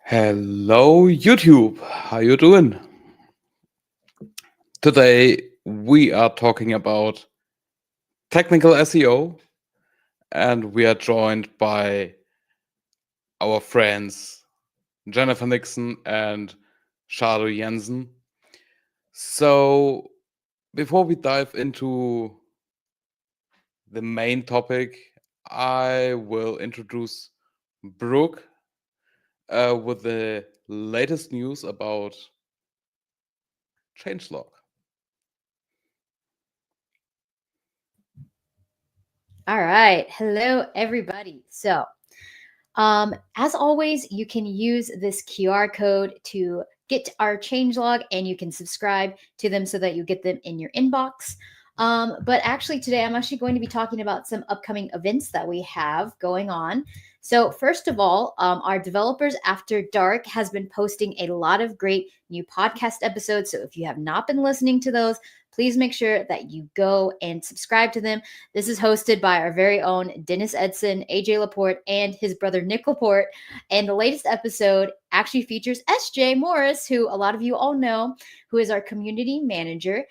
Hello YouTube, how you doing? Today we are talking about technical SEO and we are joined by our friends Jennifer Nixon and Shado Jensen. So before we dive into the main topic, I will introduce Brooke with the latest news about changelog. All right. Hello, everybody. As always, you can use this QR code to get our changelog and you can subscribe to them so that you get them in your inbox. But actually, today I'm actually going to be talking about some upcoming events that we have going on. So, first of all, our Developers After Dark has been posting a lot of great new podcast episodes. So, if you have not been listening to those, please make sure that you go and subscribe to them. This is hosted by our very own Dennis Edson, AJ Laporte, and his brother Nick Laporte. And the latest episode actually features SJ Morris, who a lot of you all know, who is our community manager.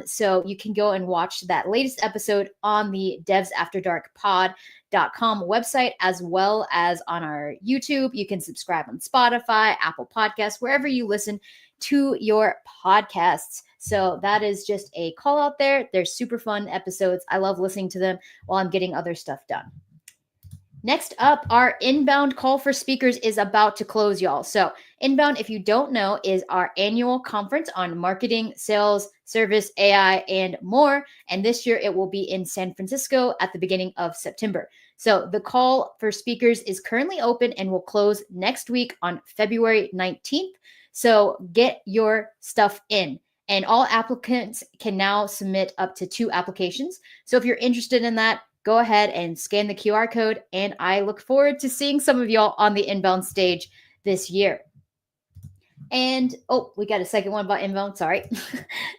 So you can go and watch that latest episode on the devsafterdarkpod.com website, as well as on our YouTube. You can subscribe on Spotify, Apple Podcasts, wherever you listen to your podcasts. So that is just a call out there. They're super fun episodes. I love listening to them while I'm getting other stuff done. Next up, our inbound call for speakers is about to close, y'all. So inbound, if you don't know, is our annual conference on marketing, sales, service, AI, and more. And this year it will be in San Francisco at the beginning of September. So the call for speakers is currently open and will close next week on February 19th. So get your stuff in. And all applicants can now submit up to 2 applications. So if you're interested in that, go ahead and scan the QR code. And I look forward to seeing some of y'all on the inbound stage this year. And we got a second one about inbound, sorry.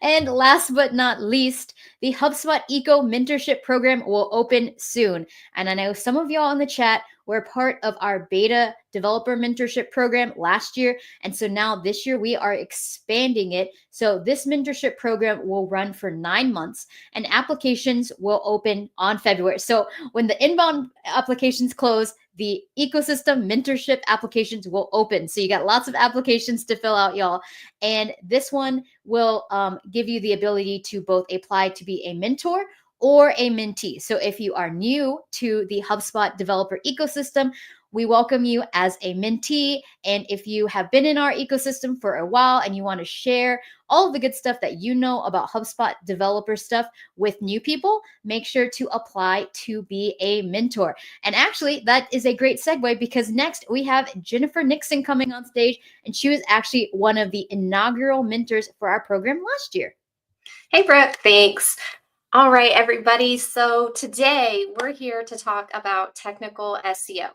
And last but not least, the HubSpot Eco Mentorship Program will open soon. And I know some of y'all in the chat were part of our beta developer mentorship program last year. And so now this year we are expanding it. So this mentorship program will run for 9 months and applications will open on February. So when the inbound applications close, the ecosystem mentorship applications will open. So you got lots of applications to fill out, y'all. And this one will give you the ability to both apply to be a mentor or a mentee. So if you are new to the HubSpot developer ecosystem, we welcome you as a mentee. And if you have been in our ecosystem for a while and you want to share all of the good stuff that you know about HubSpot developer stuff with new people, make sure to apply to be a mentor. And actually, that is a great segue because next we have Jennifer Nixon coming on stage, and she was actually one of the inaugural mentors for our program last year. Hey, Brooke, thanks. All right, everybody. So today we're here to talk about technical SEO.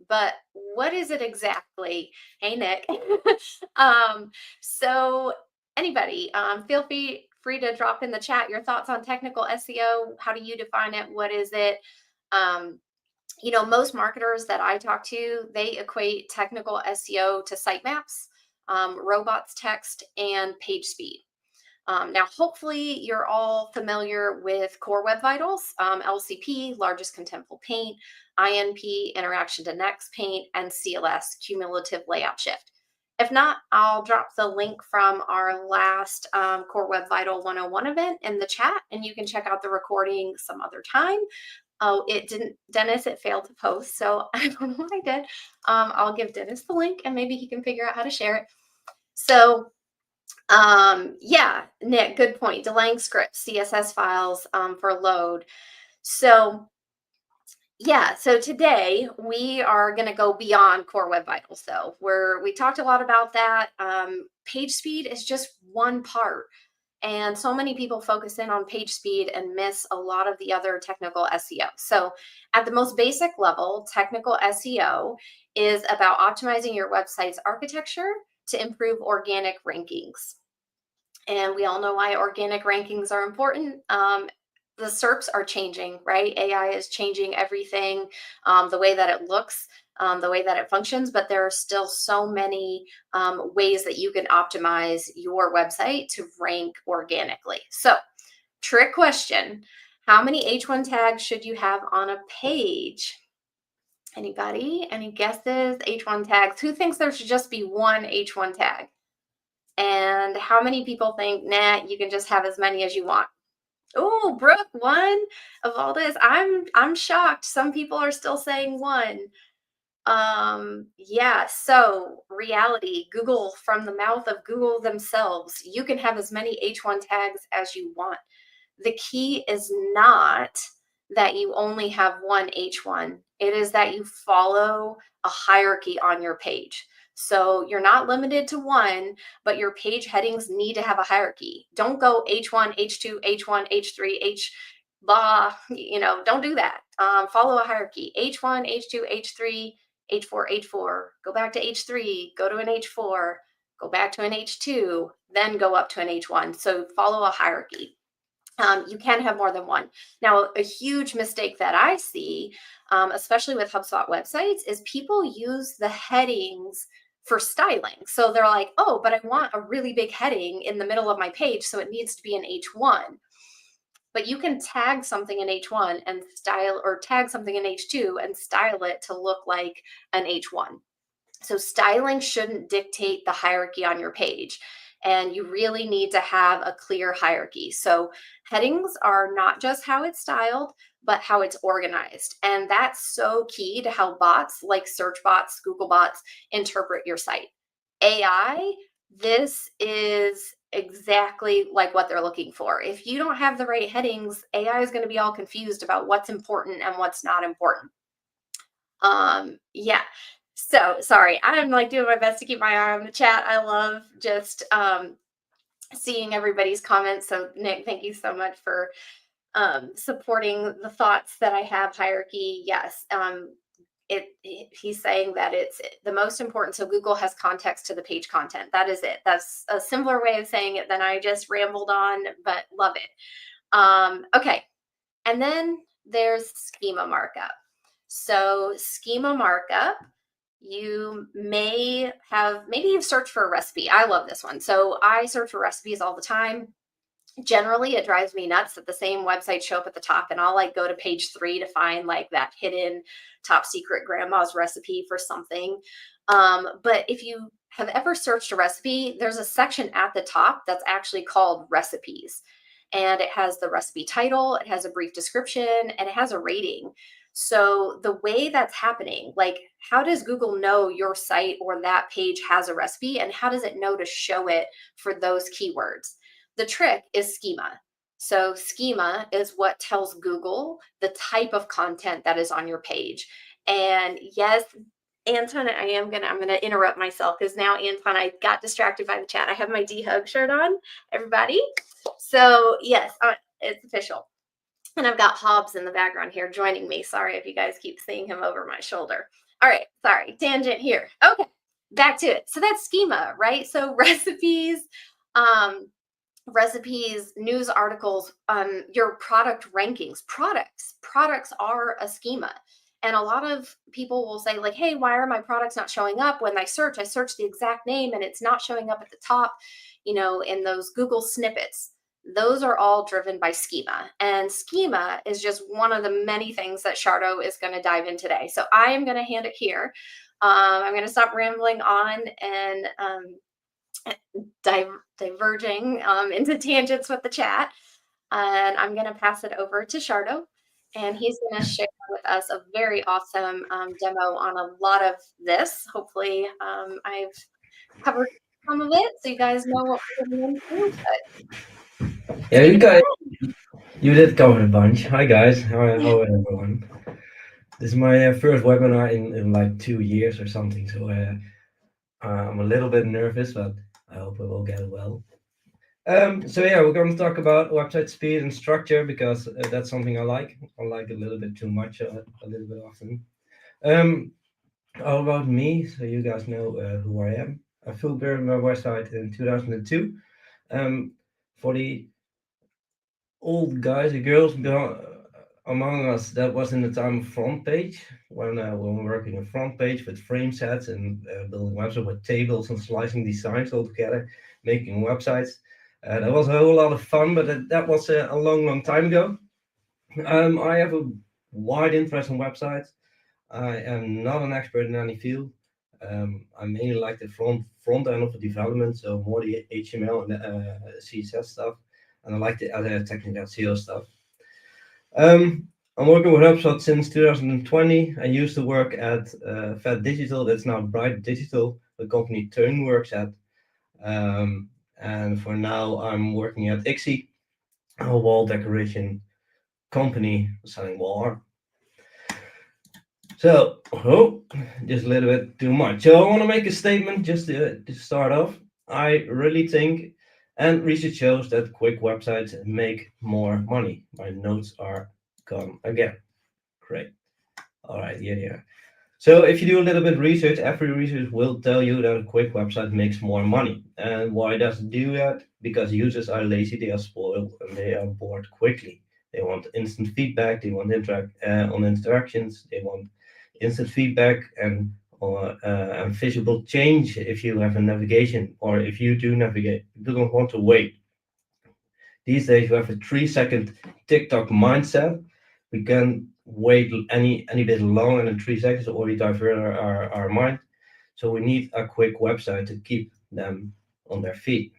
But what is it exactly? Hey, Nick. So anybody, feel free to drop in the chat your thoughts on technical SEO. How do you define it? What is it? Most marketers that I talk to, they equate technical SEO to sitemaps, robots text, and page speed. Now, hopefully you're all familiar with Core Web Vitals, LCP, largest contentful paint, INP, interaction to next paint, and CLS, cumulative layout shift. If not, I'll drop the link from our last Core Web Vital 101 event in the chat, and you can check out the recording some other time. Oh, it didn't, Dennis, it failed to post, so I don't know what I did. I'll give Dennis the link, and maybe he can figure out how to share it. So, yeah, Nick, good point. Delaying scripts, CSS files for load. So yeah, so today we are going to go beyond Core Web Vitals though, where we talked a lot about that. Page speed is just one part. And so many people focus in on page speed and miss a lot of the other technical SEO. So at the most basic level, technical SEO is about optimizing your website's architecture to improve organic rankings. And we all know why organic rankings are important. The SERPs are changing, right? AI is changing everything, the way that it looks. the way that it functions, but there are still so many ways that you can optimize your website to rank organically. So, trick question: how many H1 tags should you have on a page? Anybody? Any guesses? H1 tags. Who thinks there should just be one H1 tag? And how many people think, nah, you can just have as many as you want? Oh, Brooke, one of all this. I'm shocked. Some people are still saying one. Yeah, so reality, Google, from the mouth of Google themselves, you can have as many H1 tags as you want. The key is not that you only have one H1. It is that you follow a hierarchy on your page. So you're not limited to one, but your page headings need to have a hierarchy. Don't go H1, H2, H1, H3, H blah, don't do that. Follow a hierarchy. H1, H2, H3, H4, H4, go back to H3, go to an H4, go back to an H2, then go up to an H1. So follow a hierarchy. You can have more than one. Now, a huge mistake that I see, especially with HubSpot websites, is people use the headings for styling. So they're like, oh, but I want a really big heading in the middle of my page, so it needs to be an H1. But you can tag something in H1 and style, or tag something in H2 and style it to look like an H1. So styling shouldn't dictate the hierarchy on your page. And you really need to have a clear hierarchy. So headings are not just how it's styled, but how it's organized. And that's so key to how bots like search bots, Google bots interpret your site. AI, this is exactly like what they're looking for. If you don't have the right headings, AI is going to be all confused about what's important and what's not important. Yeah. So sorry, I'm like doing my best to keep my eye on the chat. I love just seeing everybody's comments. So Nick, thank you so much for supporting the thoughts that I have. Hierarchy, yes. He's saying that it's the most important. So Google has context to the page content. That is it. That's a simpler way of saying it than I just rambled on, but love it. Okay. And then there's schema markup. So schema markup, you may have, maybe you've searched for a recipe. I love this one. So I search for recipes all the time. Generally, it drives me nuts that the same websites show up at the top, and I'll like go to page 3 to find like that hidden top secret grandma's recipe for something. But if you have ever searched a recipe, there's a section at the top that's actually called recipes. And it has the recipe title, it has a brief description, and it has a rating. So the way that's happening, like how does Google know your site or that page has a recipe, and how does it know to show it for those keywords? The trick is schema. So schema is what tells Google the type of content that is on your page. And yes, Anton, I'm gonna interrupt myself because now, Anton, I got distracted by the chat. I have my D-Hug shirt on, everybody. So yes, it's official. And I've got Hobbs in the background here joining me. Sorry if you guys keep seeing him over my shoulder. All right, sorry, tangent here. Okay, back to it. So that's schema, right? So recipes, news articles, your product rankings, products are a schema. And a lot of people will say like, hey, why are my products not showing up when I search the exact name and it's not showing up at the top, in those Google snippets. Those are all driven by schema. And schema is just one of the many things that Shardo is going to dive in today. So I am going to hand it here. I'm going to stop rambling on and diverging into tangents with the chat. And I'm going to pass it over to Shardo. And he's going to share with us a very awesome demo on a lot of this. Hopefully I've covered some of it so you guys know what we're going to do. Yeah, you did cover a bunch. Hi guys, how everyone? This is my first webinar in like 2 years or something, so I'm a little bit nervous, but I hope I will get it well. So yeah, we're going to talk about website speed and structure because that's something I like. I like a little bit too much, a little bit often. All about me, so you guys know who I am. I built my website in 2002. For the old guys and girls Among Us, that was in the time of front page, when we're working on front page with frame sets and building websites with tables and slicing designs all together, making websites. That was a whole lot of fun, but that was a long time ago. I have a wide interest in websites. I am not an expert in any field. I mainly like the front end of the development, so more the HTML and CSS stuff, and I like the other technical SEO stuff. I'm working with HubSpot since 2020. I used to work at Fat Digital, that's now Bright Digital, the company Teun works at. And for now, I'm working at IXI, a wall decoration company selling wall art. So, just a little bit too much. So I want to make a statement just to start off. I really think, and research shows that quick websites make more money. My notes are gone again. Great. All right, yeah. So if you do a little bit of research, every research will tell you that a quick website makes more money. And why does it do that? Because users are lazy, they are spoiled, and they are bored quickly. They want instant feedback, they want on interactions, they want instant feedback and visible change if you have a navigation, or if you do navigate. You don't want to wait. These days we have a 3-second TikTok mindset. We can wait any bit longer than 3 seconds, or we divert our mind. So we need a quick website to keep them on their feet.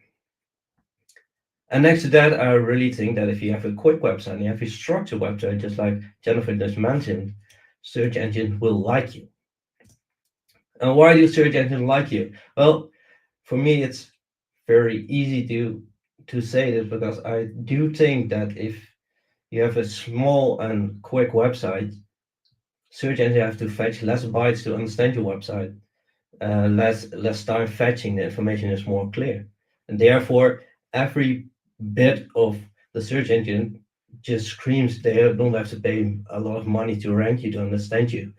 And next to that, I really think that if you have a quick website and you have a structured website, just like Jennifer just mentioned, search engines will like you. And why do search engines like you? Well, for me, it's very easy to say this, because I do think that if you have a small and quick website, search engines have to fetch less bytes to understand your website. Less time fetching, the information is more clear. And therefore, every bit of the search engine just screams they don't have to pay a lot of money to rank you, to understand you,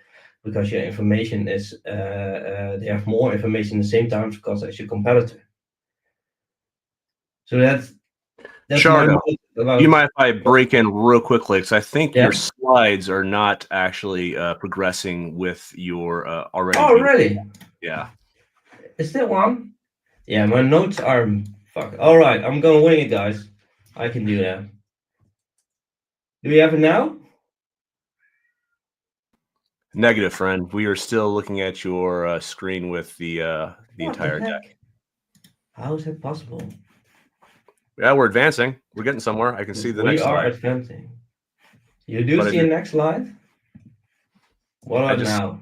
because your information is, they have more information in the same time because as your competitor. So that's Shardo, about. you mind if I break in real quickly? Because I think Yeah. your slides are not actually progressing with your already. Oh, really? Yeah. Is there one? Yeah, my notes are fuck. All right, I'm gonna wing it, guys. I can do that. Do we have it now? Negative, friend. We are still looking at your screen with the entire deck. How is that possible? Yeah, we're advancing. We're getting somewhere. I can see the next slide. We are advancing. You do see a next slide? What about now?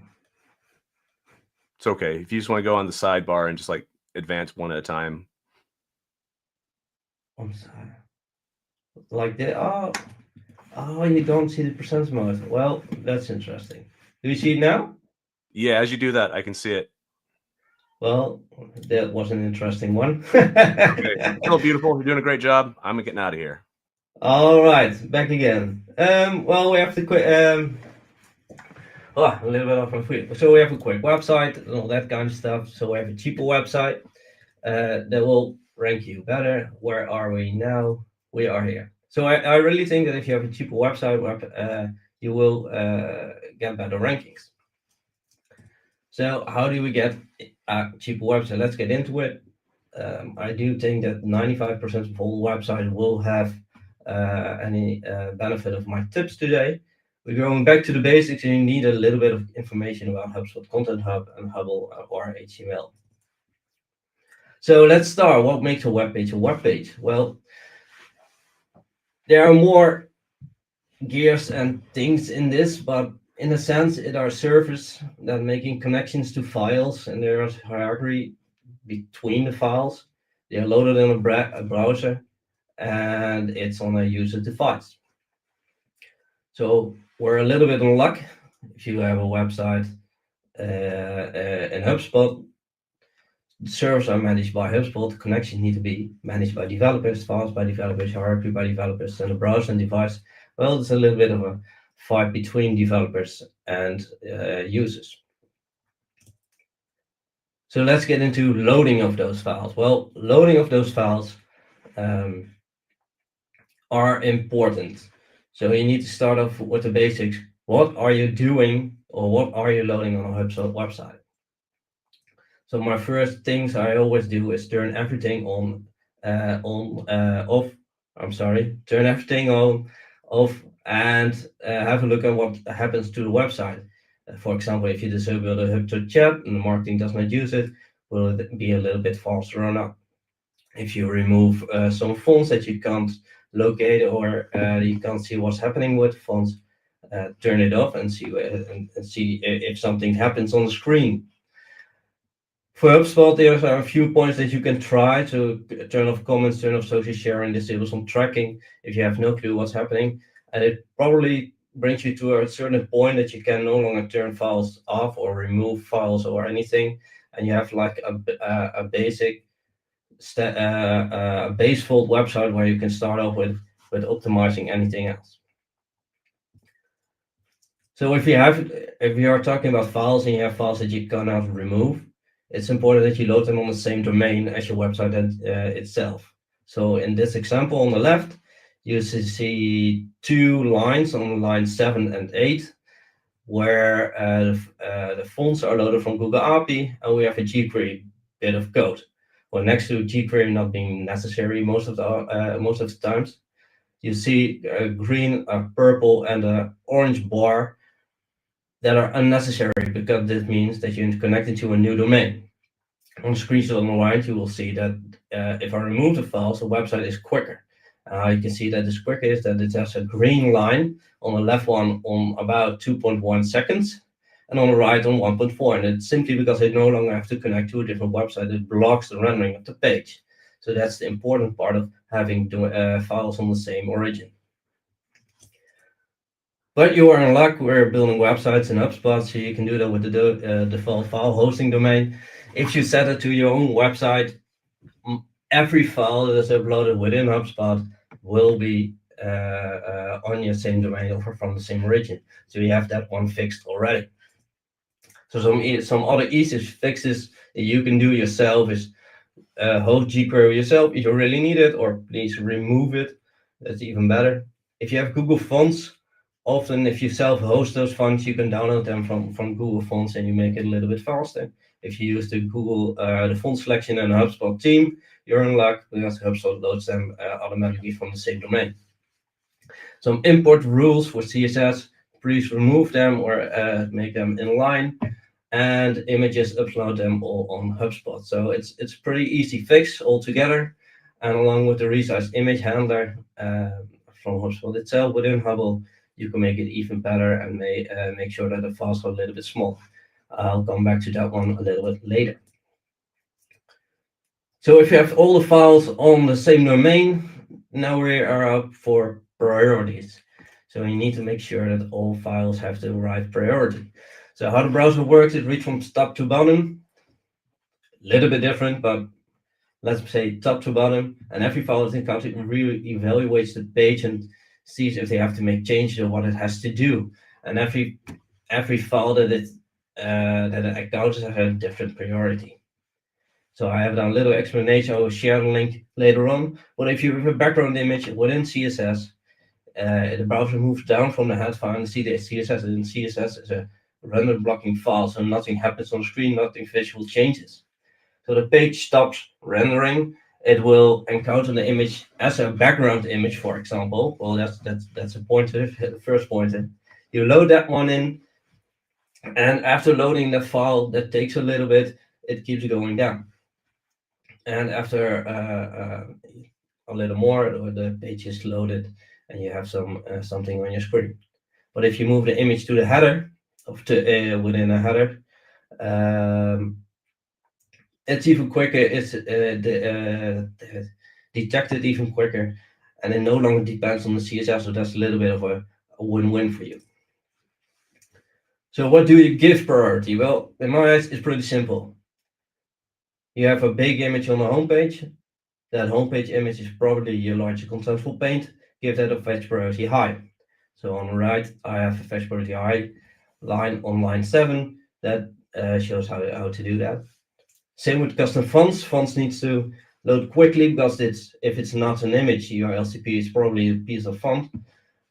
It's okay. If you just want to go on the sidebar and just like advance one at a time. I'm sorry. Like that. Oh, you don't see the percent mode. Well, that's interesting. Do you see it now? Yeah, as you do that, I can see it. Well, that was an interesting one. Okay. Still beautiful. You're doing a great job. I'm getting out of here. All right, back again. Well, we have to quit. A little bit off my feet. So we have a quick website and all that kind of stuff. So we have a cheaper website that will rank you better. Where are we now? We are here. So I really think that if you have a cheaper website, you will get better rankings. So how do we get a cheaper website? Let's get into it. I do think that 95% of all websites will have any benefit of my tips today. We're going back to the basics, and you need a little bit of information about HubSpot Content Hub and Hubble or HTML. So let's start. What makes a web page a web page? Well, there are more gears and things in this, but in a sense, it are servers that making connections to files, and there is hierarchy between the files. They are loaded in a browser, and it's on a user device. So we're a little bit in luck if you have a website in HubSpot. The servers are managed by HubSpot. The connections need to be managed by developers, files by developers, hierarchy by developers, and the browser and device. Well, it's a little bit of a fight between developers and users. So let's get into loading of those files. Well, loading of those files are important. So you need to start off with the basics. What are you doing, or what are you loading on a HubSpot website? So my first things I always do is turn everything off. Turn everything on, off, and have a look at what happens to the website. For example, if you disable the HubSpot chat and the marketing does not use it, will it be a little bit faster or not? If you remove some fonts that you can't locate, or you can't see what's happening with fonts, turn it off and see if something happens on the screen. For HubSpot, there are a few points that you can try to turn off comments, turn off social sharing, disable some tracking if you have no clue what's happening. And it probably brings you to a certain point that you can no longer turn files off or remove files or anything. And you have like a basic basefold website where you can start off with optimizing anything else. So if you are talking about files and you have files that you cannot remove, it's important that you load them on the same domain as your website itself. So in this example on the left, you see 2 lines on line 7 and 8, where the fonts are loaded from Google API, and we have a jQuery bit of code. Well, next to jQuery not being necessary most of the times, you see a green, a purple, and an orange bar that are unnecessary, because this means that you're connected to a new domain. On the screenshot on the right, you will see that if I remove the files, the website is quicker. You can see that this quicker is that it has a green line on the left one on about 2.1 seconds, and on the right on 1.4. And it's simply because I no longer have to connect to a different website. It blocks the rendering of the page. So that's the important part of having files on the same origin. But you are in luck. We're building websites in HubSpot, so you can do that with the default file hosting domain. If you set it to your own website, every file that is uploaded within HubSpot will be on your same domain or from the same origin. So you have that one fixed already. So some other easy fixes that you can do yourself is host jQuery yourself if you really need it, or please remove it. That's even better. If you have Google Fonts, often if you self-host those fonts, you can download them from Google Fonts and you make it a little bit faster. If you use the Google the font selection and HubSpot theme, you're in luck, because HubSpot loads them automatically from the same domain. Some import rules for CSS, please remove them or make them in line. And images, upload them all on HubSpot. So it's a pretty easy fix altogether. And along with the resize image handler from HubSpot itself within Hubble, you can make it even better and make sure that the files are a little bit small. I'll come back to that one a little bit later. So if you have all the files on the same domain, now we are up for priorities. So you need to make sure that all files have the right priority. So how the browser works, it reads from top to bottom. A little bit different, but let's say top to bottom. And every file is encountered really evaluates the page and sees if they have to make changes or what it has to do. And every file that it encounters has a different priority. So I have done a little explanation. I will share the link later on. But if you have a background image within CSS, the browser moves down from the head file and see the CSS. And CSS is a render blocking file, so nothing happens on screen, nothing visual changes. So the page stops rendering. It will encounter the image as a background image, for example. Well, that's a pointer, the first pointer. You load that one in, and after loading the file, that takes a little bit, it keeps going down. And after a little more, the page is loaded, and you have something on your screen. But if you move the image to the header, within a header, it's even quicker. It's detected even quicker, and it no longer depends on the CSS. So that's a little bit of a win-win for you. So what do you give priority? Well, in my eyes, it's pretty simple. You have a big image on the homepage. That homepage image is probably your larger contentful paint. Give that a fetch priority high. So on the right, I have a fetch priority high line on line 7 that shows how to do that. Same with custom fonts. Fonts needs to load quickly, because if it's not an image, your LCP is probably a piece of font.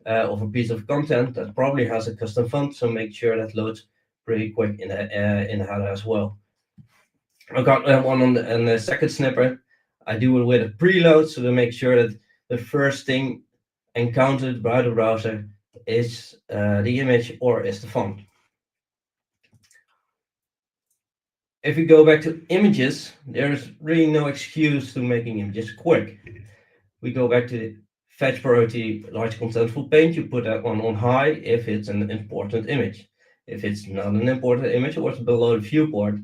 of a piece of content that probably has a custom font, so make sure that loads pretty quick in the header as well. I got one on the second snippet. I do it with a preload, so to make sure that the first thing encountered by the browser is the image or is the font. If we go back to images, there's really no excuse to making images quick. We go back to the fetch priority large contentful page. You put that one on high if it's an important image. If it's not an important image or it's below the viewport,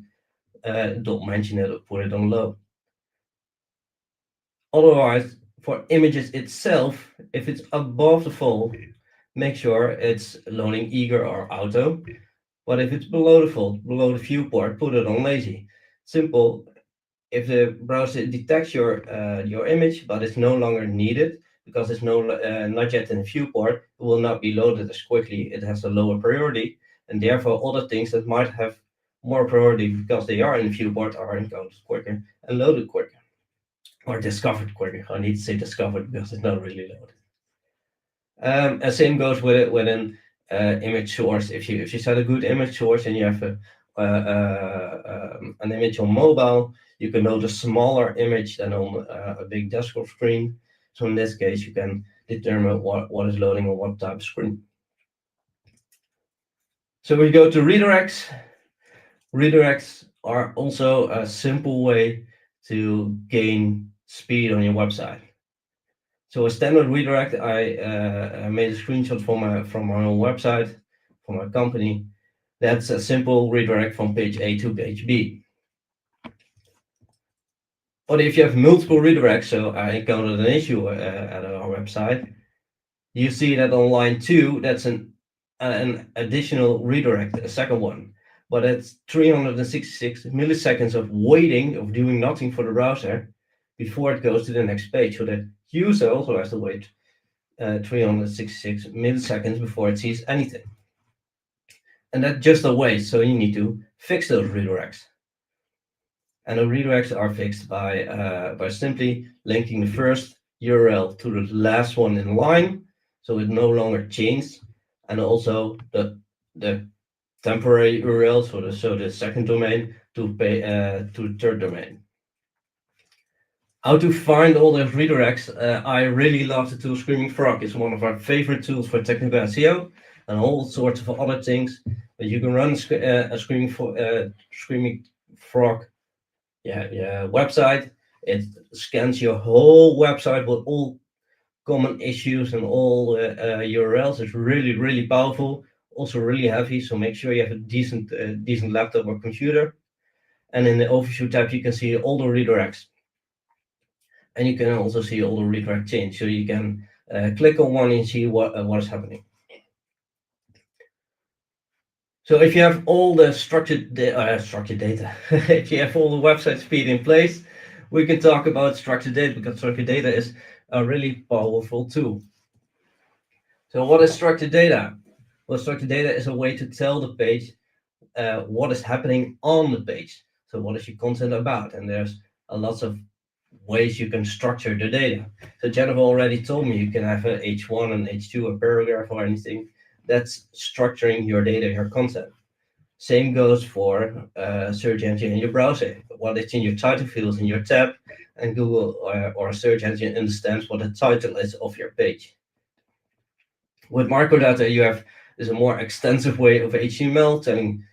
don't mention it or put it on low. Otherwise, for images itself, if it's above the fold, make sure it's loading eager or auto. But if it's below the fold, below the viewport, put it on lazy. Simple. If the browser detects your image, but it's no longer needed because it's not yet in the viewport, it will not be loaded as quickly. It has a lower priority, and therefore other things that might have more priority because they are in the viewport are encountered quicker and loaded quicker, or discovered quicker. I need to say discovered because it's not really loaded. And same goes with an image source. If you set a good image source and you have an image on mobile, you can load a smaller image than on a big desktop screen. So in this case, you can determine what is loading on what type of screen. So we go to redirects. Redirects are also a simple way to gain speed on your website. So a standard redirect, I made a screenshot from my own website, from my company. That's a simple redirect from page A to page B. But if you have multiple redirects, so I encountered an issue at our website, you see that on line 2, that's an additional redirect, a second one. But it's 366 milliseconds of waiting, of doing nothing for the browser before it goes to the next page. So the user also has to wait 366 milliseconds before it sees anything. And that's just a waste, so you need to fix those redirects. And the redirects are fixed by simply linking the first URL to the last one in line, so it no longer changes, and also the temporary URL, so the second domain to the third domain. How to find all those redirects? I really love the tool Screaming Frog. It's one of our favorite tools for technical SEO and all sorts of other things. But you can run a Screaming Frog website. It scans your whole website with all common issues and all URLs. It's really, really powerful. Also really heavy, so make sure you have a decent laptop or computer. And in the overview tab, you can see all the redirects. And you can also see all the redirect change. So you can click on one and see what is happening. So if you have all the structured data, if you have all the website speed in place, we can talk about structured data, because structured data is a really powerful tool. So what is structured data? Well, structured data is a way to tell the page what is happening on the page. So what is your content about? And there's lots of ways you can structure the data. So Jennifer already told me you can have a H1 and H2, a paragraph or anything. That's structuring your data, your content. Same goes for search engine in your browser. What is in your title fields in your tab, and Google or a search engine understands what the title is of your page. With microdata, you have is a more extensive way of HTML telling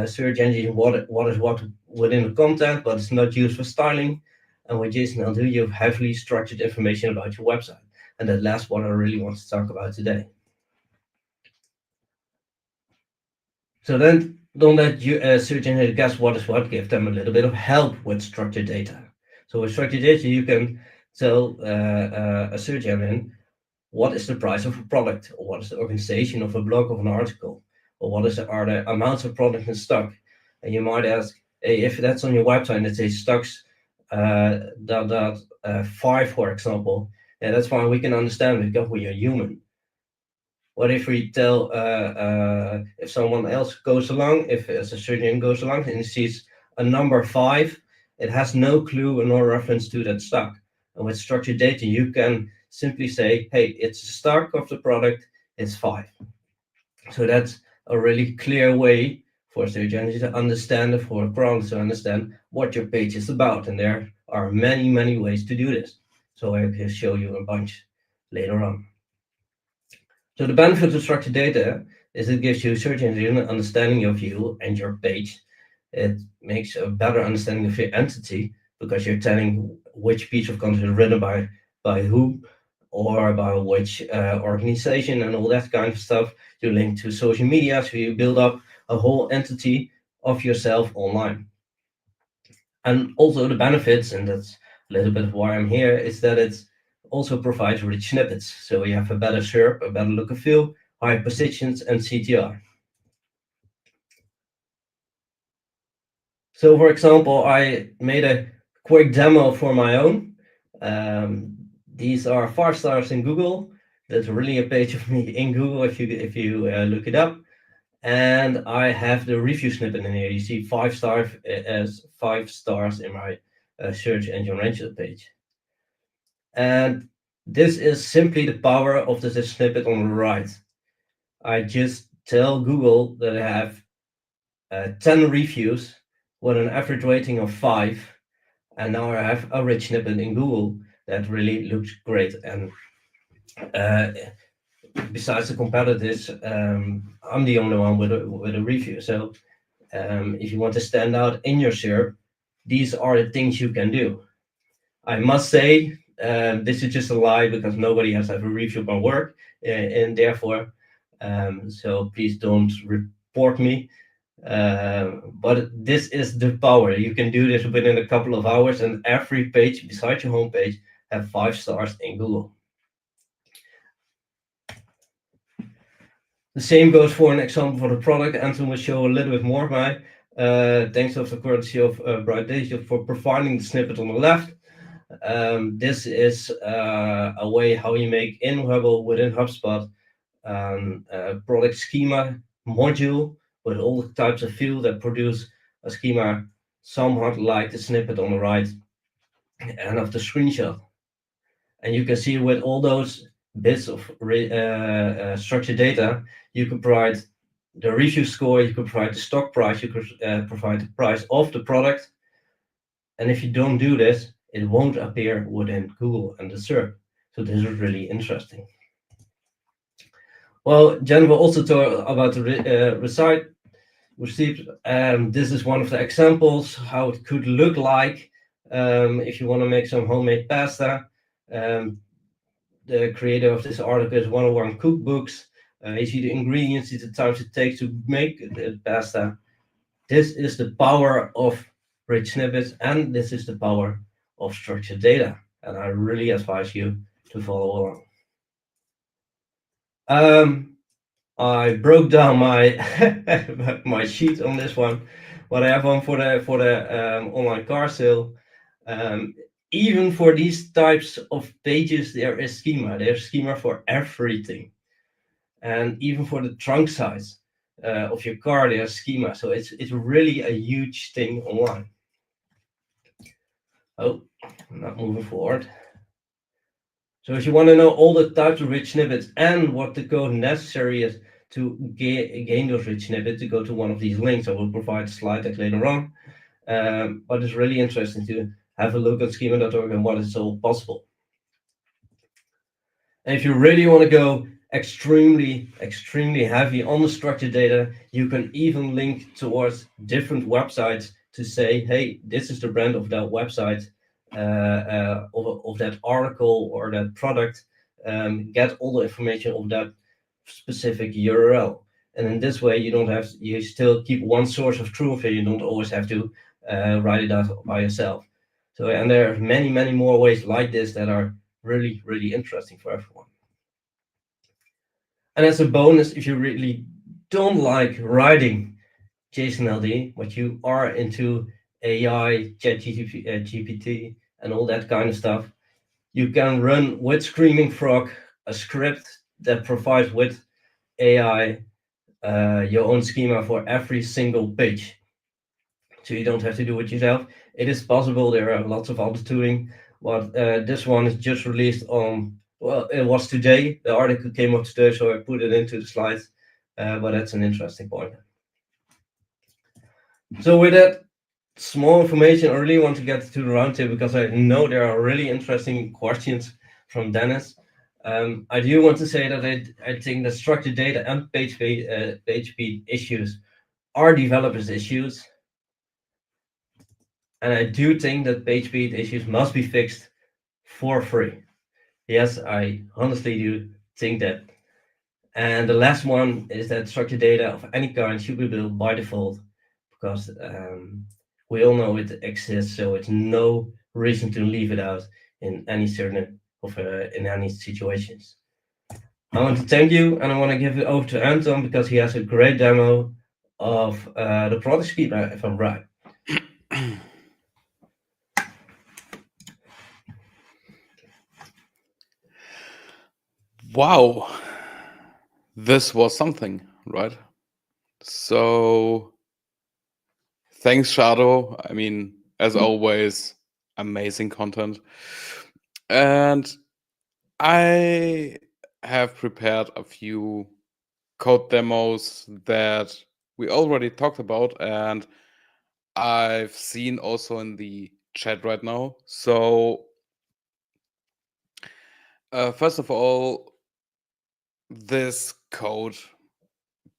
search engine what is what within the content, but it's not used for styling. And with JSON-L2, you have heavily structured information about your website. And that last one I really want to talk about today. So then don't let you search engine guess what is what. Give them a little bit of help with structured data. So with structured data, you can tell a search engine what is the price of a product, or what is the organization of a blog, of an article, or what are the amounts of product in stock. And you might ask, hey, if that's on your website and it says stocks 5, for example, yeah, that's fine. We can understand because we are human. What if we tell if someone else goes along, if a search engine goes along and sees a number 5, it has no clue and no reference to that stock. And with structured data, you can simply say, hey, it's the stock of the product. is 5. So that's a really clear way for search engines to understand, for crawlers to understand what your page is about. And there are many, many ways to do this. So I can show you a bunch later on. So the benefit of structured data is it gives you search engine an understanding of you and your page. It makes a better understanding of your entity because you're telling which piece of content is written by who or by which organization and all that kind of stuff. You link to social media, so you build up a whole entity of yourself online. And also the benefits, and that's a little bit of why I'm here, is that it also provides rich snippets. So you have a better SERP, a better look and feel, high positions, and CTR. So for example, I made a quick demo for my own. These are 5 stars in Google. That's really a page of me in Google if you look it up. And I have the review snippet in here. You see 5 stars as 5 stars in my search engine ranking page. And this is simply the power of the snippet on the right. I just tell Google that I have 10 reviews with an average rating of 5. And now I have a rich snippet in Google that really looks great. And besides the competitors, I'm the only one with a review. So if you want to stand out in your SERP, these are the things you can do. I must say, this is just a lie because nobody has ever reviewed my work, and therefore, so please don't report me. But this is the power. You can do this within a couple of hours, and every page besides your homepage have 5 stars in Google. The same goes for an example for the product. Anton will show a little bit more of my thanks of the courtesy of Bright Data for providing the snippet on the left. This is a way how you make in Hubble within HubSpot a product schema module with all the types of fields that produce a schema somewhat like the snippet on the right and of the screenshot. And you can see with all those bits of structured data, you can provide the review score, you can provide the stock price, you can provide the price of the product. And if you don't do this, it won't appear within Google and the SERP. So this is really interesting. Well, Jennifer also talked about the receipt. This is one of the examples how it could look like if you want to make some homemade pasta. The creator of this article is 101 Cookbooks. You see the ingredients, see the times it takes to make the pasta. This is the power of rich snippets, and this is the power of structured data. And I really advise you to follow along. I broke down my my sheet on this one, but I have one for the online car sale. Even for these types of pages, there is schema. There's schema for everything, and even for the trunk size of your car, there's schema. So it's really a huge thing online. Oh, I'm not moving forward. So if you want to know all the types of rich snippets and what the code necessary is to gain those rich snippets, to go to one of these links. I will provide a slide deck later on. But it's really interesting to have a look at schema.org and what is all possible. And if you really want to go extremely heavy on the structured data, you can even link towards different websites to say, hey, this is the brand of that website, of that article or that product. Get all the information of that specific URL. And in this way, you still keep one source of truth, and you don't always have to write it out by yourself. So, and there are many more ways like this that are really interesting for everyone. And as a bonus, if you really don't like writing JSON-LD, but you are into AI, ChatGPT, and all that kind of stuff, you can run with Screaming Frog a script that provides with AI your own schema for every single page. So you don't have to do it yourself. It is possible. There are lots of other tooling, but this one is just released on Well, it was today. The article came up today, so I put it into the slides. But that's an interesting point. So with that small information, I really want to get to the roundtable because I know there are really interesting questions from Dennis. I do want to say that I think that structured data and page speed issues are developers' issues. And I do think that page speed issues must be fixed for free. Yes, I honestly do think that. And the last one is that structured data of any kind should be built by default, because we all know it exists, so it's no reason to leave it out in any in any situations. I want to thank you, and I want to give it over to Anton because he has a great demo of the product schema, if I'm right. Wow, this was something, right? So thanks, Shadow. I mean, as always, amazing content. And I have prepared a few code demos that we already talked about, and I've seen also in the chat right now. So first of all, this code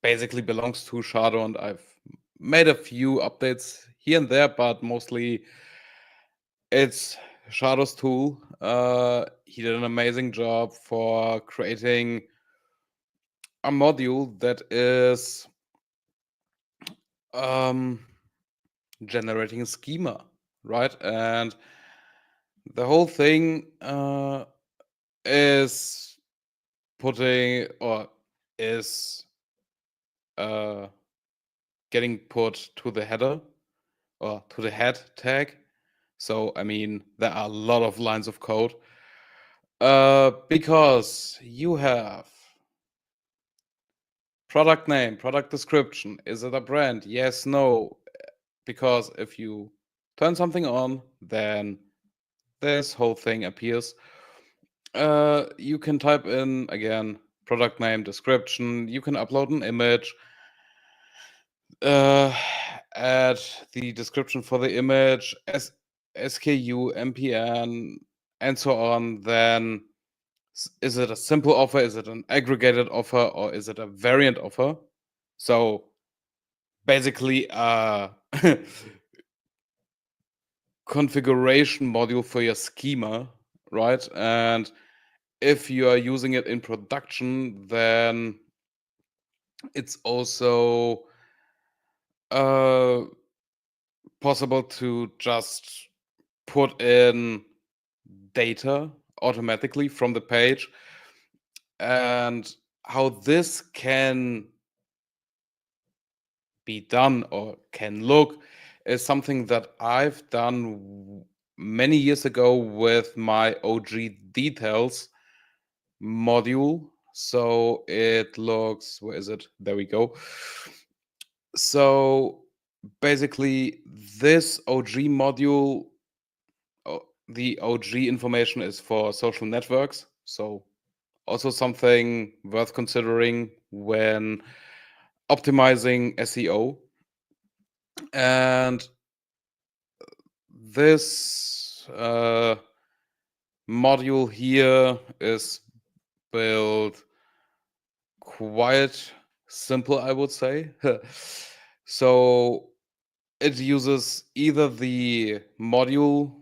basically belongs to Shadow, and I've made a few updates here and there, but mostly it's Shadow's tool. He did an amazing job for creating a module that is generating a schema, right? And the whole thing is putting or is getting put to the header or to the head tag. So I mean, there are a lot of lines of code because you have product name, product description. Is it a brand? Yes, no. Because if you turn something on, then this whole thing appears. You can type in, again, product name, description. You can upload an image, add the description for the image, SKU, MPN, and so on. Then is it a simple offer? Is it an aggregated offer? Or is it a variant offer? So basically configuration module for your schema, right? And if you are using it in production, then it's also possible to just put in data automatically from the page. And how this can be done or can look is something that I've done many years ago with my OG details module. So it looks, where is it? There we go. So basically this OG module, the OG information is for social networks. So also something worth considering when optimizing SEO. And this module here is built quite simple, I would say. So it uses either the module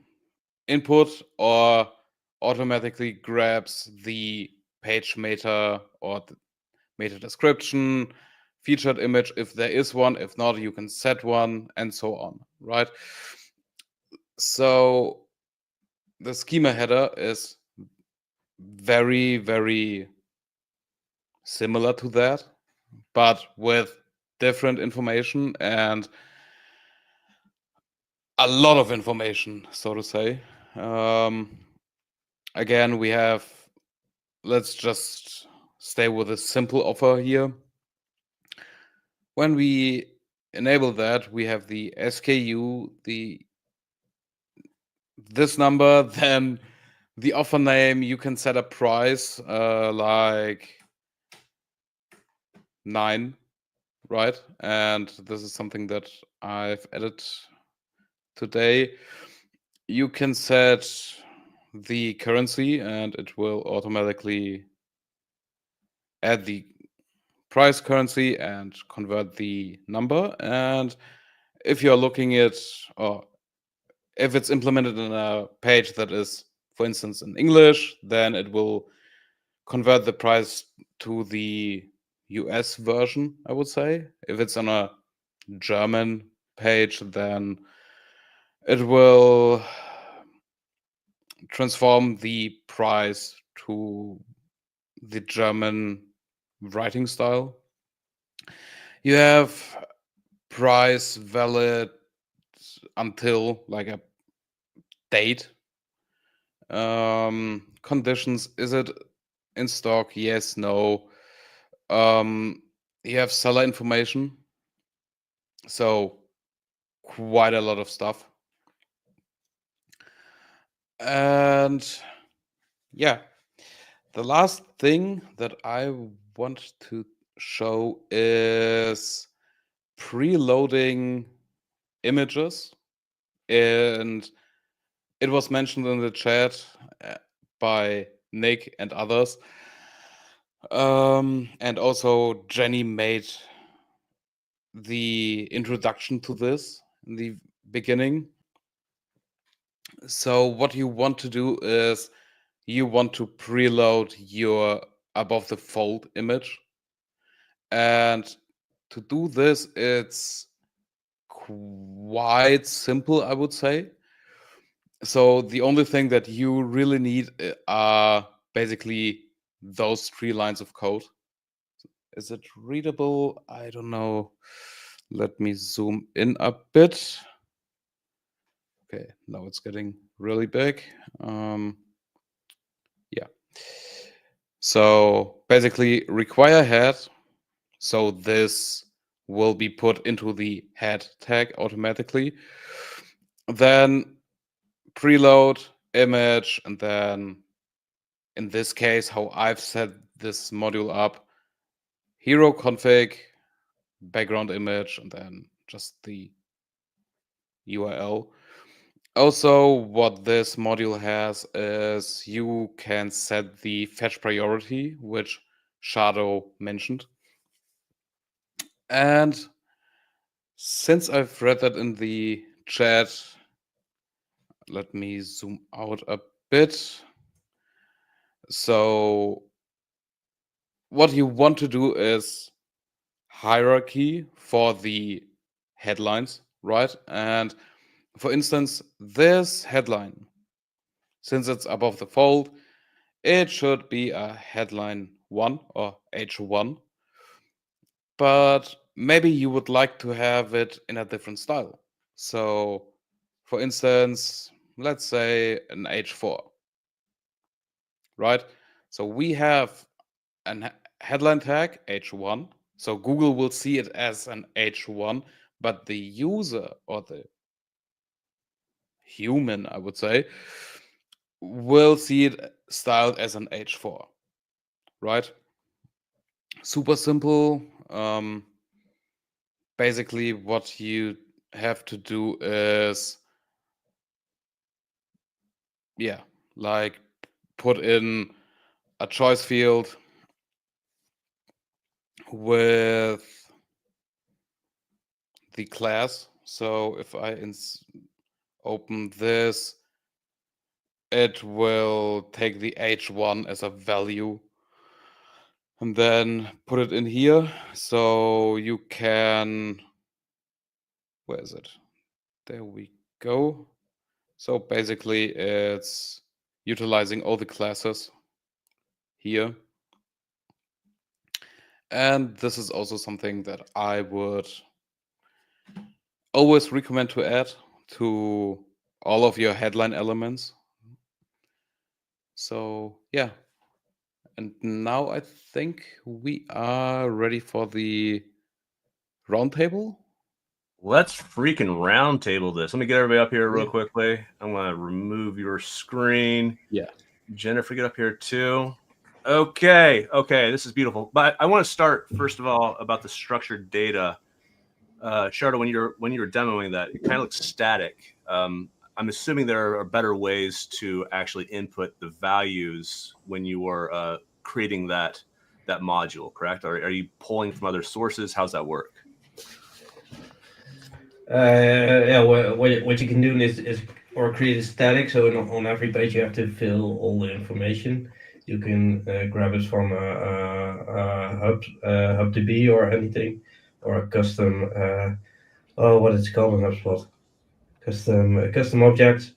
input or automatically grabs the page meta or the meta description, featured image if there is one. If not, you can set one, and so on, right? So the schema header is very, very similar to that, but with different information and a lot of information, so to say. Again, we have, let's just stay with a simple offer here. When we enable that, we have the SKU, this number, then the offer name, you can set a price like 9, right? And this is something that I've added today. You can set the currency and it will automatically add the price currency and convert the number. And if you're looking at, or if it's implemented in a page that is, for instance, in English, then it will convert the price to the US version, I would say. If it's on a German page, then it will transform the price to the German writing style. You have price valid until like a date. Conditions, is it in stock? Yes, no. You have seller information, so quite a lot of stuff. And yeah, the last thing that I want to show is preloading images. And it was mentioned in the chat by Nick and others. And also Jenny made the introduction to this in the beginning. So what you want to do is you want to preload your above the fold image. And to do this, it's quite simple, I would say. So the only thing that you really need are basically those 3 lines of code. Is it readable? I don't know. Let me zoom in a bit. Okay, now it's getting really big. Yeah. So basically require head. So this will be put into the head tag automatically. Then preload image, and then in this case, how I've set this module up, hero config, background image, and then just the URL. Also, what this module has is you can set the fetch priority, which Shadow mentioned. And since I've read that in the chat, let me zoom out a bit. So what you want to do is hierarchy for the headlines, right? And for instance, this headline, since it's above the fold, it should be a headline 1 or H1. But maybe you would like to have it in a different style. So for instance, let's say an H4, right? So we have a headline tag H1. So Google will see it as an H1, but the user or the human, I would say, will see it styled as an H4, right? Super simple. Basically, what you have to do is, yeah, like put in a choice field with the class. So if I open this, it will take the H1 as a value and then put it in here. So you can, where is it? There we go. So basically it's utilizing all the classes here. And this is also something that I would always recommend to add to all of your headline elements. So yeah. And now I think we are ready for the roundtable. Let's freaking round table this. Let me get everybody up here real Yeah. quickly. I'm going to remove your screen. Yeah. Jennifer, get up here too. Okay, this is beautiful. But I want to start first of all about the structured data. Sharda, when you're demoing that, it kind of looks static. I'm assuming there are better ways to actually input the values when you are creating that module, correct? Are you pulling from other sources? How's that work? Yeah, what you can do is or create a static. So on every page you have to fill all the information. You can grab it from a HubDB or anything, or a custom. What is it called in HubSpot? Custom objects.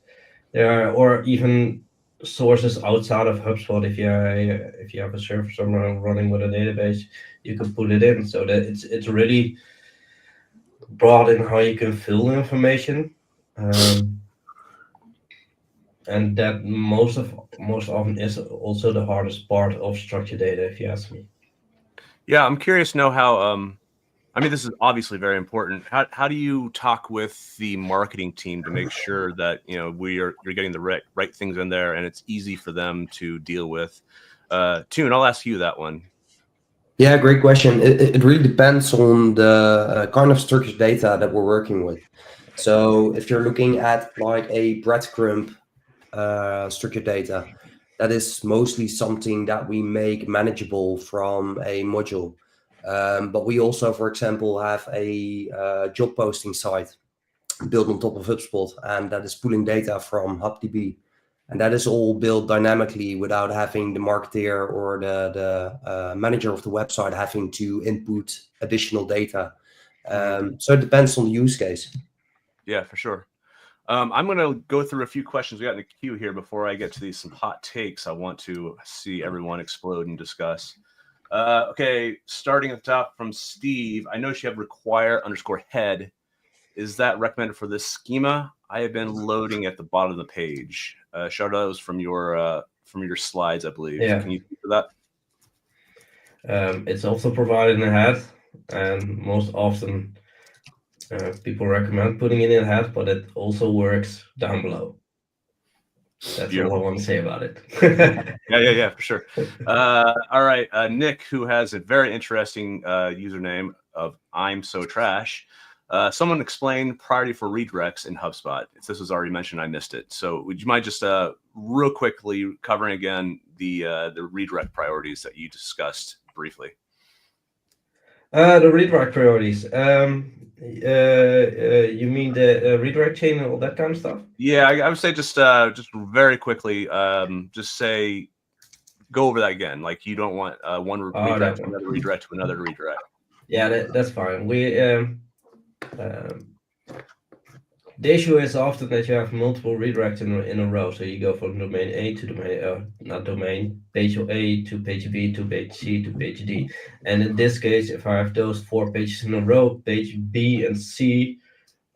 There are, or even sources outside of HubSpot. If you have a server somewhere running with a database, you can put it in. So that it's really broad in how you can fill the information, and that most often is also the hardest part of structured data, if you ask me. Yeah, I'm curious to know how. I mean, this is obviously very important. How do you talk with the marketing team to make sure that you're getting the right things in there and it's easy for them to deal with? Toon, I'll ask you that one. Yeah, great question. It really depends on the kind of structured data that we're working with. So if you're looking at like a breadcrumb structured data, that is mostly something that we make manageable from a module. But we also, for example, have a job posting site built on top of HubSpot, and that is pulling data from HubDB. And that is all built dynamically without having the marketer or the manager of the website having to input additional data. So it depends on the use case. Yeah, for sure. I'm going to go through a few questions we got in the queue here before I get to some hot takes I want to see everyone explode and discuss. Okay, starting at the top from Steve. I notice you have require_head. Is that recommended for this schema? I have been loading at the bottom of the page. Sharda, that was from your slides, I believe. Yeah. Can you speak to that? It's also provided in the head, and most often people recommend putting it in the head, but it also works down below. That's Beautiful. all I want to say about it. Yeah, for sure. All right, Nick, who has a very interesting username of I'm so trash. Someone explain priority for redirects in HubSpot. If this was already mentioned, I missed it. So would you mind just real quickly covering again the redirect priorities that you discussed briefly? The redirect priorities. You mean the redirect chain and all that kind of stuff? Yeah, I would say just very quickly, just say go over that again. Like you don't want one redirect to another redirect to another redirect. Yeah, that's fine. The issue is often that you have multiple redirects in a row. So you go from domain A to page A to page B to page C to page D. And in this case, if I have those 4 pages in a row, page B and C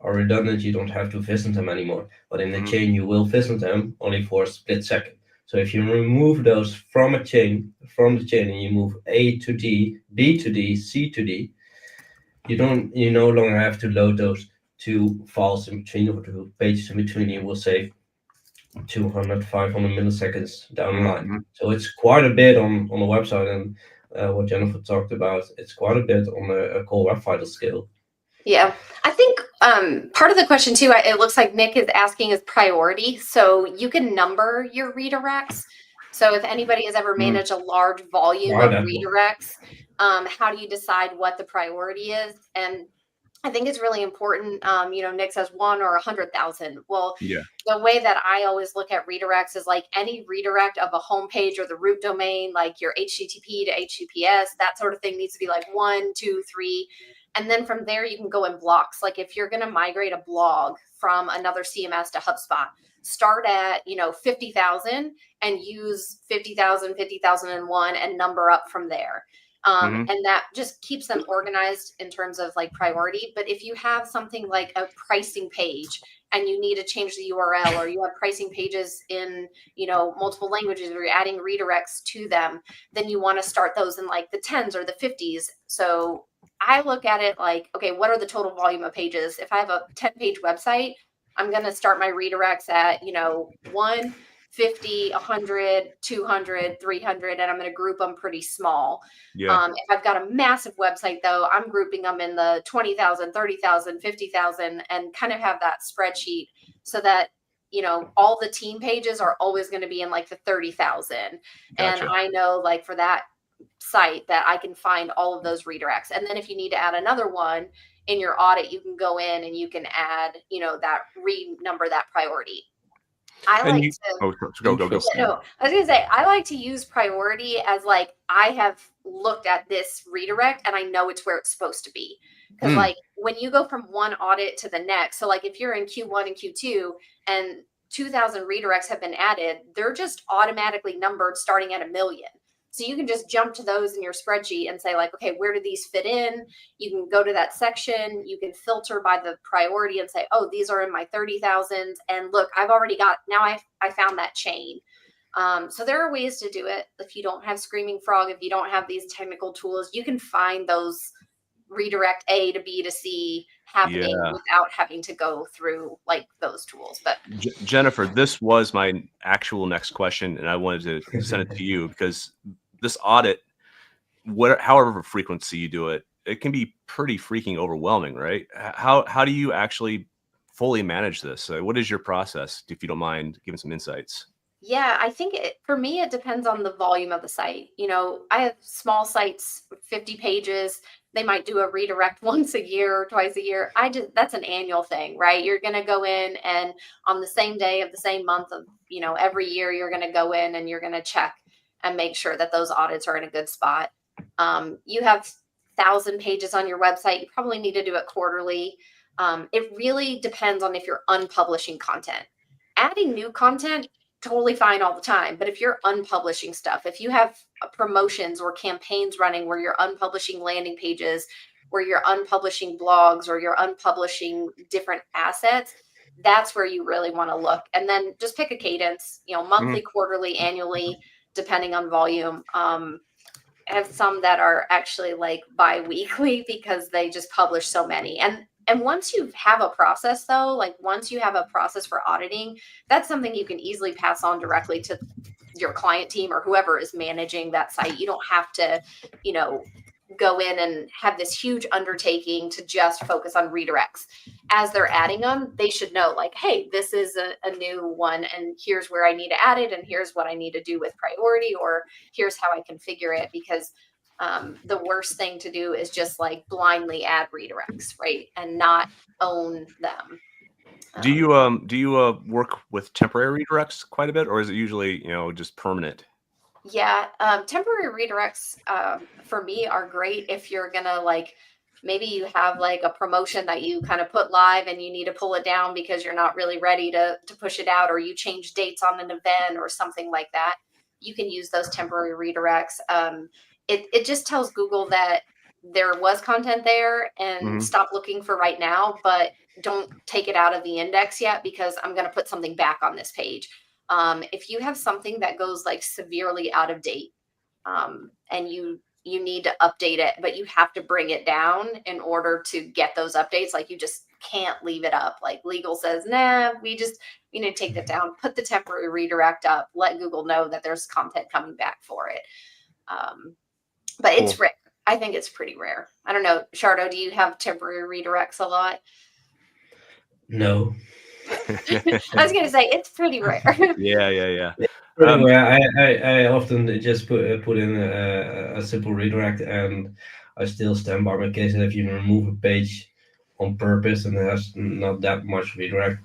are redundant. You don't have to visit them anymore. But in the chain, you will visit them only for a split second. So if you remove those from the chain, and you move A to D, B to D, C to D, you no longer have to load those 2 files in between or 2 pages in between. You will save 200, 500 milliseconds down the line. So it's quite a bit on the website, and what Jennifer talked about, it's quite a bit on a core web vital scale. Yeah, I think part of the question too, it looks like Nick is asking is priority. So you can number your redirects. So if anybody has ever managed a large volume of redirects, how do you decide what the priority is? And I think it's really important. Nick says 1 or 100,000. Well, yeah. The way that I always look at redirects is like any redirect of a homepage or the root domain, like your HTTP to HTTPS, that sort of thing needs to be like 1, 2, 3. And then from there, you can go in blocks. Like if you're going to migrate a blog from another CMS to HubSpot, start at, 50,000 and use 50,000, 50,001 and number up from there. And that just keeps them organized in terms of like priority. But if you have something like a pricing page and you need to change the URL, or you have pricing pages in, multiple languages, or you're adding redirects to them, then you want to start those in like the 10s or the 50s. So I look at it like, okay, what are the total volume of pages? If I have a 10-page website, I'm going to start my redirects at, 1. 50, 100, 200, 300, and I'm going to group them pretty small. Yeah. If I've got a massive website, though, I'm grouping them in the 20,000, 30,000, 50,000, and kind of have that spreadsheet so that, you know, all the team pages are always going to be in like the 30,000. Gotcha. And I know, like, for that site that I can find all of those redirects. And then if you need to add another one in your audit, you can go in and you can add, you know, that renumber that priority. I And like you- to Oh, go. Interesting. no, I was gonna say I like to use priority as like I have looked at this redirect and I know it's where it's supposed to be. Because like when you go from one audit to the next, so like if you're in Q1 and Q2 and 2,000 redirects have been added, they're just automatically numbered starting at 1 million. So you can just jump to those in your spreadsheet and say like, okay, where do these fit in? You can go to that section. You can filter by the priority and say, oh, these are in my 30,000s. And look, I've already got, now I found that chain. So there are ways to do it. If you don't have Screaming Frog, if you don't have these technical tools, you can find those redirect A to B to C happening without having to go through like those tools. But Jennifer, this was my actual next question, and I wanted to send it to you because this audit, however frequency you do it, it can be pretty freaking overwhelming, right? How do you actually fully manage this? What is your process, if you don't mind giving some insights? yeah, I think for me, it depends on the volume of the site. You know, I have small sites, 50 pages. They might do a redirect once a year or twice a year. That's an annual thing, right? You're going to go in and on the same day of the same month of, you know, every year, you're going to go in and you're going to check and make sure that those audits are in a good spot. You have 1,000 pages on your website. You probably need to do it quarterly. It really depends on if you're unpublishing content. Adding new content, totally fine all the time. But if you're unpublishing stuff, if you have promotions or campaigns running where you're unpublishing landing pages, where you're unpublishing blogs, or you're unpublishing different assets, that's where you really want to look. And then just pick a cadence, you know, monthly, quarterly, annually, depending on volume. I have some that are actually like bi-weekly because they just publish so many. And once you have a process, though, like once you have a process for auditing, that's something you can easily pass on directly to your client team or whoever is managing that site. You don't have to, you know, go in and have this huge undertaking to just focus on redirects. As they're adding them, they should know like, hey, this is a new one and here's where I need to add it and here's what I need to do with priority, or here's how I configure it, because the worst thing to do is just like blindly add redirects, right? And not own them. Do you work with temporary redirects quite a bit, or is it usually, you know, just permanent? Yeah, temporary redirects for me are great if you're gonna like, maybe you have like a promotion that you kind of put live and you need to pull it down because you're not really ready to push it out, or you change dates on an event or something like that. You can use those temporary redirects. It just tells Google that there was content there and stop looking for right now, but don't take it out of the index yet because I'm going to put something back on this page. If you have something that goes like severely out of date and you need to update it, but you have to bring it down in order to get those updates, like you just can't leave it up. Like legal says, nah, we need to take that down, put the temporary redirect up, let Google know that there's content coming back for it. But Cool. it's rare. I think it's pretty rare. I don't know. Shardo, do you have temporary redirects a lot? No. I was going to say it's pretty rare. Yeah. Anyway, I often just put in a simple redirect, and I still stand by my case that if you remove a page on purpose and it has not that much redirect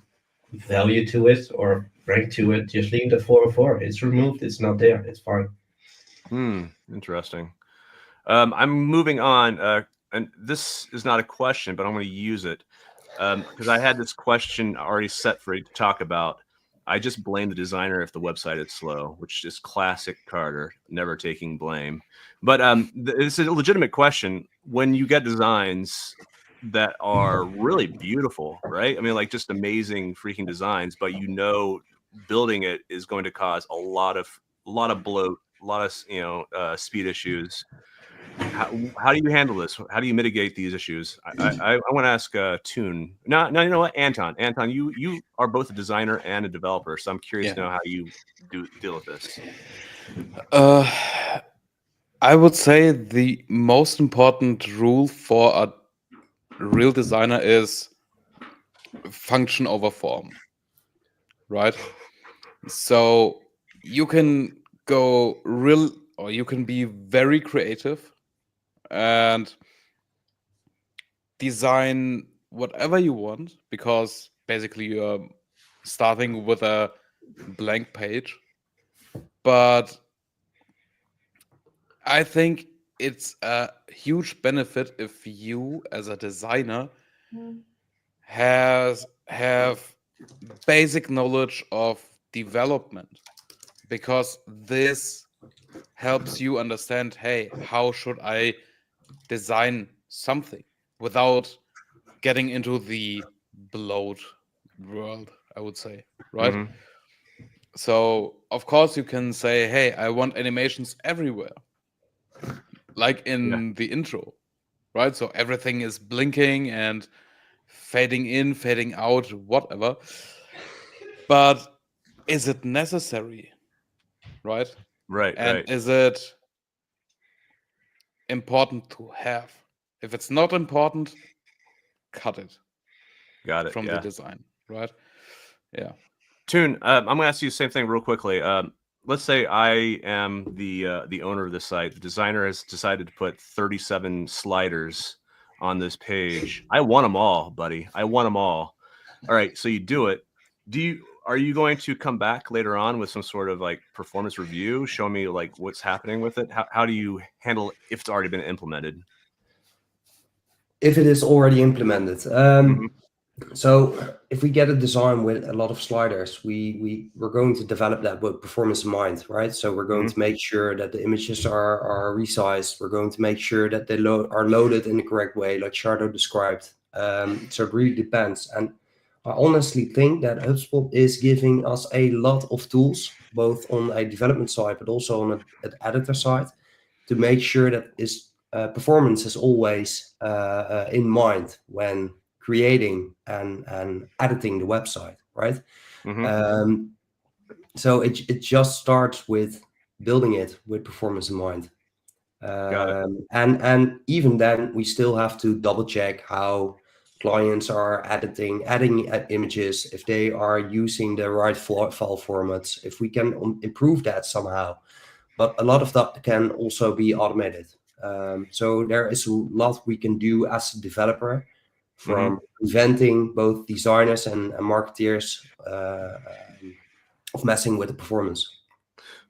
value to it or rank to it, just leave it at 404. It's removed. It's not there. It's fine. Interesting. I'm moving on, and this is not a question, but I'm going to use it because I had this question already set for you to talk about. I just blame the designer if the website is slow, which is classic Carter, never taking blame. But it's a legitimate question. When you get designs that are really beautiful, right? I mean, like just amazing freaking designs, but you know, building it is going to cause a lot of bloat, a lot of speed issues. how do you handle this? How do you mitigate these issues? I want to ask Toon. No, you know what, Anton. Anton, you are both a designer and a developer, so I'm curious to know how you deal with this. I would say the most important rule for a real designer is function over form, right? So you can go or you can be very creative and design whatever you want, because basically you're starting with a blank page. But I think it's a huge benefit if you, as a designer, have basic knowledge of development, because this helps you understand, hey, how should I design something without getting into the bloat world, I would say, right? Mhm. So of course you can say, hey, I want animations everywhere, like in the intro, right? So everything is blinking and fading in, fading out, whatever. But is it necessary, right? Right, And right. is it important to have? If it's not important, cut it. Got it. From Yeah. the design, right? Yeah. Toon, I'm going to ask you the same thing real quickly. Let's say I am the owner of the site. The designer has decided to put 37 sliders on this page. I want them all, buddy. I want them all. All right, so you do it. Are you going to come back later on with some sort of like performance review, show me like what's happening with it? How do you handle it if it's already been implemented? If it is already implemented. So if we get a design with a lot of sliders, we're going to develop that with performance in mind, right? So we're going to make sure that the images are resized. We're going to make sure that they are loaded in the correct way, like Shardo described. So it really depends. And I honestly think that HubSpot is giving us a lot of tools, both on a development side, but also on an editor side, to make sure that performance is always in mind when creating and editing the website, right? So it just starts with building it with performance in mind. And even then, we still have to double check how clients are adding images, if they are using the right file formats, if we can improve that somehow. But a lot of that can also be automated. So there is a lot we can do as a developer, from preventing both designers and marketeers of messing with the performance.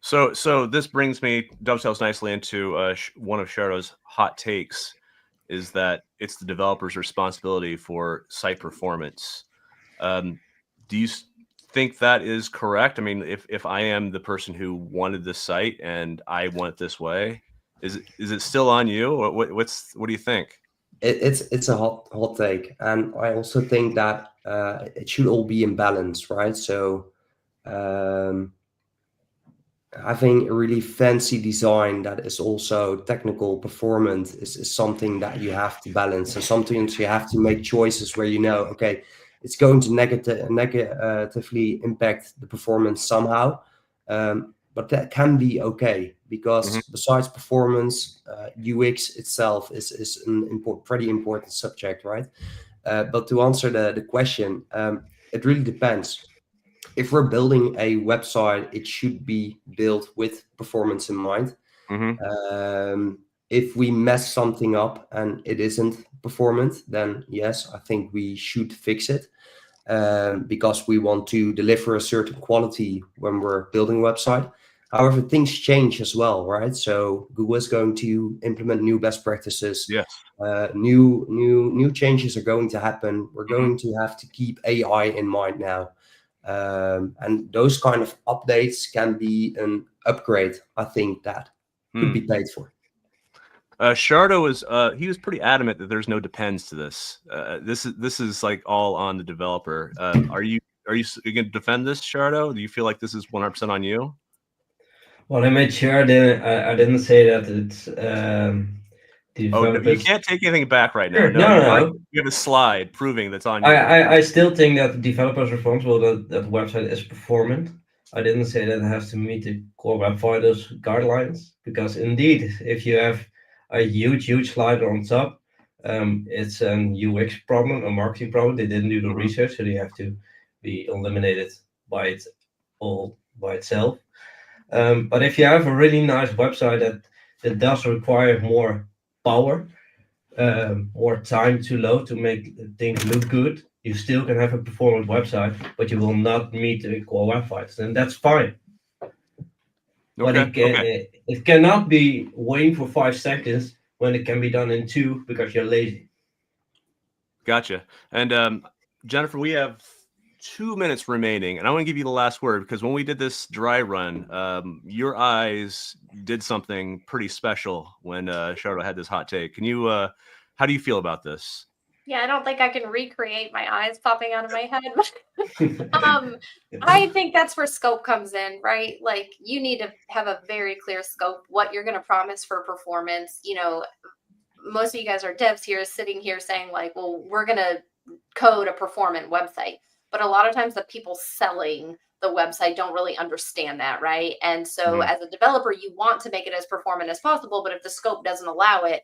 So this dovetails nicely into one of Shardo's hot takes, is that it's the developer's responsibility for site performance. Do you think that is correct? I mean, if I am the person who wanted this site and I want it this way, is it still on you? Or what do you think? It's a hot take, and I also think that it should all be in balance, right? So having a really fancy design that is also technical performance is something that you have to balance. And sometimes you have to make choices where okay, it's going to negatively impact the performance somehow, but that can be okay, because besides performance, UX itself is an pretty important subject, right? But to answer the question, it really depends. If we're building a website, it should be built with performance in mind. If we mess something up and it isn't performant, then yes, I think we should fix it, because we want to deliver a certain quality when we're building a website. However, things change as well, right? So Google is going to implement new best practices. Yes. New changes are going to happen. We're going to have to keep AI in mind now. And those kind of updates can be an upgrade, I think, that could be paid for. Shardo he was pretty adamant that there's no depends to this. This is like all on the developer. Are you going to defend this, Shardo? Do you feel like this is 100% on you? Well, I made sure I didn't say that Oh, no, you developers. can't take anything back right now. Sure. No, No. you have a slide proving that's on your. I still think that the developer is responsible that the website is performant. I didn't say that it has to meet the core web vitals guidelines, because indeed, if you have a huge slider on top, it's an UX problem, a marketing problem. They didn't do the research, so they have to be eliminated by itself. But if you have a really nice website that does require more power, more time to load to make things look good, you still can have a performant website, but you will not meet the core web vitals, and that's fine. But it cannot be waiting for 5 seconds when it can be done in 2 because you're lazy. Gotcha. And Jennifer, we have 2 minutes remaining, and I want to give you the last word, because when we did this dry run, your eyes did something pretty special when Charlotte had this hot take. Can you, how do you feel about this? Yeah, I don't think I can recreate my eyes popping out of my head. I think that's where scope comes in, right? Like, you need to have a very clear scope, what you're going to promise for performance. You know, most of you guys are devs here sitting here saying like, well, we're going to code a performant website. But a lot of times the people selling the website don't really understand that, right? And so as a developer, you want to make it as performant as possible, but if the scope doesn't allow it,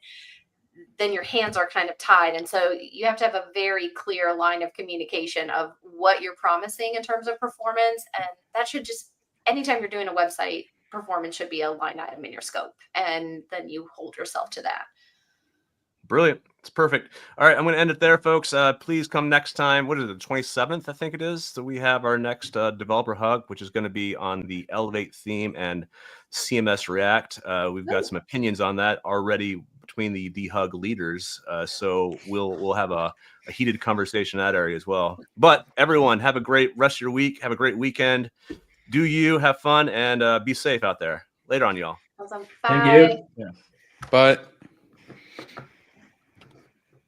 then your hands are kind of tied. And so you have to have a very clear line of communication of what you're promising in terms of performance. And that should just, anytime you're doing a website, performance should be a line item in your scope. And then you hold yourself to that. Brilliant. It's perfect. All right, I'm going to end it there, folks. Please come next time. What is it, the 27th, I think it is? So we have our next developer hug, which is going to be on the Elevate theme and CMS React. We've got some opinions on that already between the DHUG leaders. So we'll have a heated conversation in that area as well. But everyone, have a great rest of your week. Have a great weekend. Do you have fun and be safe out there. Later on, y'all. Awesome. Thank Bye. you. But